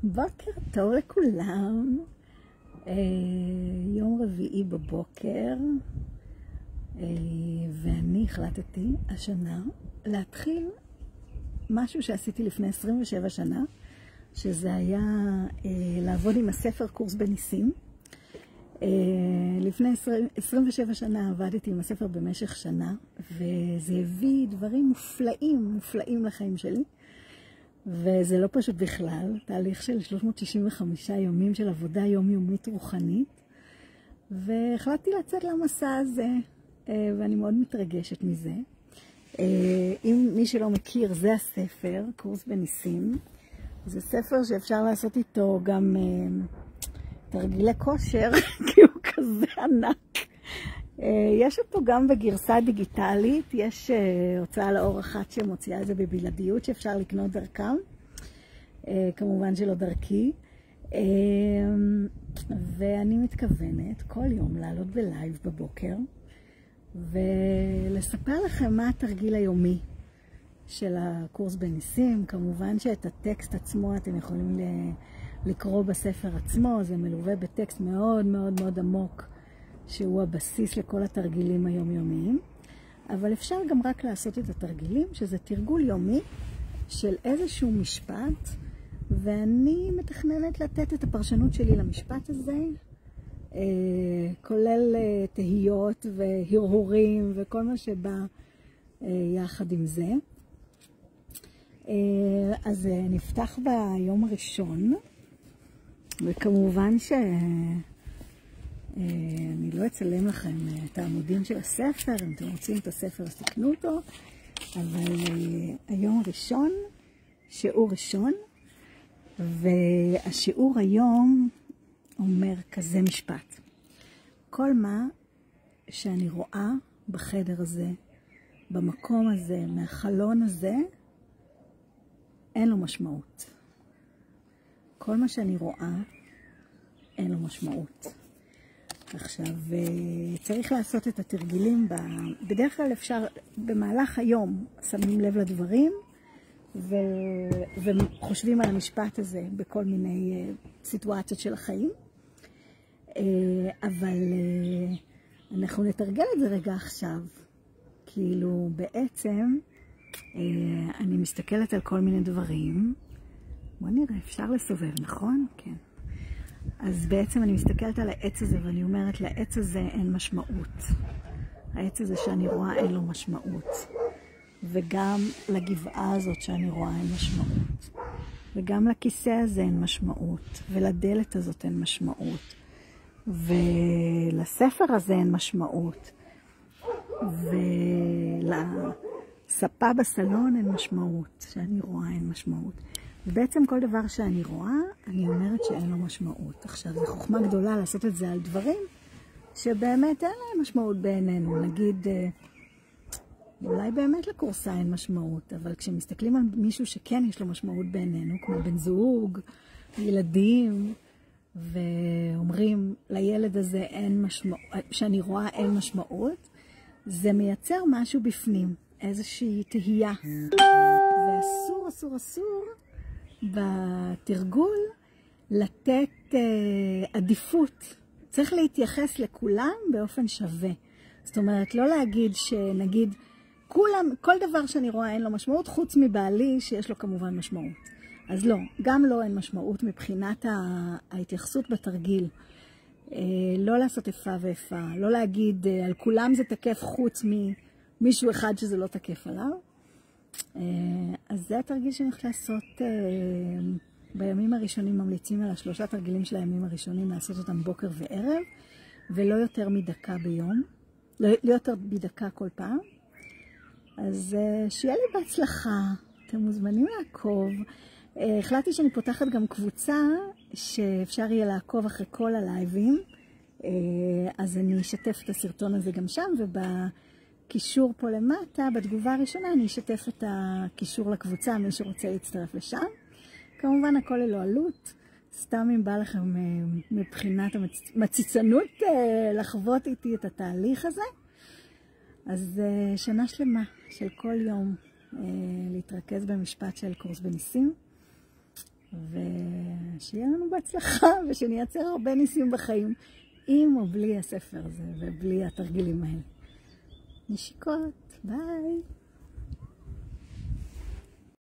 בוקר טוב לכולם. יום רביעי בבוקר, ואני החלטתי השנה להתחיל משהו שעשיתי לפני 27 שנה, שזה היה לעבוד עם הספר קורס בניסים. לפני 27 שנה עבדתי עם הספר במשך שנה, וזה הביא דברים מופלאים לחיים שלי. וזה לא פשוט בכלל, תהליך של 365 יומים של עבודה יומיומית רוחנית, והחלטתי לצאת למסע הזה, ואני מאוד מתרגשת מזה. אם מי שלא מכיר, זה הספר, קורס בניסים. זה ספר שאפשר לעשות איתו גם תרגילי כושר, כי הוא כזה ענק. יש אותו גם בגרסה דיגיטלית, יש הוצאה לאור אחת שמוציאה את זה בבלעדיות שאפשר לקנות דרכם, כמובן שלא דרכי, ואני מתכוונת כל יום לעלות בלייב בבוקר ולספר לכם מה התרגיל היומי של הקורס בניסים. כמובן שאת הטקסט עצמו אתם יכולים לקרוא בספר עצמו, זה מלווה בטקסט מאוד מאוד מאוד עמוק שהוא הבסיס לכל התרגילים היומיומיים, אבל אפשר גם רק לעשות את התרגילים, שזה תרגול יומי של איזשהו משפט, ואני מתכננת לתת את הפרשנות שלי למשפט הזה, כולל תהיות והרהורים וכל מה שבא יחד עם זה. אז נפתח ביום הראשון, וכמובן אני לא אצלם לכם את העמודים של הספר, אם אתם רוצים את הספר אז תקנו אותו, אבל היום הראשון, שיעור ראשון, והשיעור היום אומר כזה משפט: כל מה שאני רואה בחדר הזה, במקום הזה, מהחלון הזה, אין לו משמעות. כל מה שאני רואה אין לו משמעות. עכשיו, צריך לעשות את התרגילים, בדרך כלל אפשר, במהלך היום שמים לב לדברים, וחושבים על המשפט הזה בכל מיני סיטואציות של החיים. אבל אנחנו נתרגל את זה רגע עכשיו. כאילו, בעצם, אני מסתכלת על כל מיני דברים. בוא נראה, אפשר לסובב, נכון? כן. אז בעצם אני מסתכלת על העץ הזה ואני אומרת, לעץ הזה אין משמעות. העץ הזה שאני רואה אין לו משמעות. וגם לגבעה הזאת שאני רואה אין משמעות. וגם לכיסא הזה אין משמעות. ולדלת הזאת אין משמעות. ולספר הזה אין משמעות. ולספה בסלון אין משמעות. שאני רואה אין משמעות. ובעצם כל דבר שאני רואה, אני אומרת שאין לו משמעות. עכשיו, זו חוכמה גדולה לעשות את זה על דברים שבאמת אין להם משמעות בעינינו. נגיד, אולי באמת לקורסה אין משמעות, אבל כשמסתכלים על מישהו שכן יש לו משמעות בעינינו, כמו בן זוג, ילדים, ואומרים לילד הזה אין משמעות, שאני רואה אין משמעות, זה מייצר משהו בפנים, איזושהי תהייה. ואסור, אסור, אסור, בתרגול לתת עדיפות. צריך להתייחס לכולם באופן שווה. זאת אומרת, לא להגיד שנגיד, כל דבר שאני רואה אין לו משמעות, חוץ מבעלי שיש לו כמובן משמעות. אז לא, גם לא אין משמעות מבחינת ההתייחסות בתרגיל. לא לעשות איפה ואיפה, לא להגיד על כולם זה תקף חוץ ממישהו אחד שזה לא תקף עליו. אז זה התרגיל שאני הולכת לעשות בימים הראשונים. ממליצים על 3 תרגילים של הימים הראשונים, לעשות אותם בוקר וערב, ולא יותר מדקה ביום, לא יותר מדקה כל פעם. אז שיהיה לי בהצלחה, אתם מוזמנים לעקוב. החלטתי שאני פותחת גם קבוצה שאפשר יהיה לעקוב אחרי כל הלייבים, אז אני אשתף את הסרטון הזה גם שם, קישור פה למטה, בתגובה הראשונה אני אשתף את הקישור לקבוצה, מי שרוצה להצטרף לשם. כמובן הכל ללא עלות, סתם אם בא לכם מבחינת המציצנות לחוות איתי את התהליך הזה. אז שנה שלמה של כל יום להתרכז במשפט של קורס בניסים, שיהיה לנו בהצלחה ושנייצר הרבה ניסים בחיים, עם או בלי הספר הזה ובלי התרגילים האלה. נשיקות, ביי.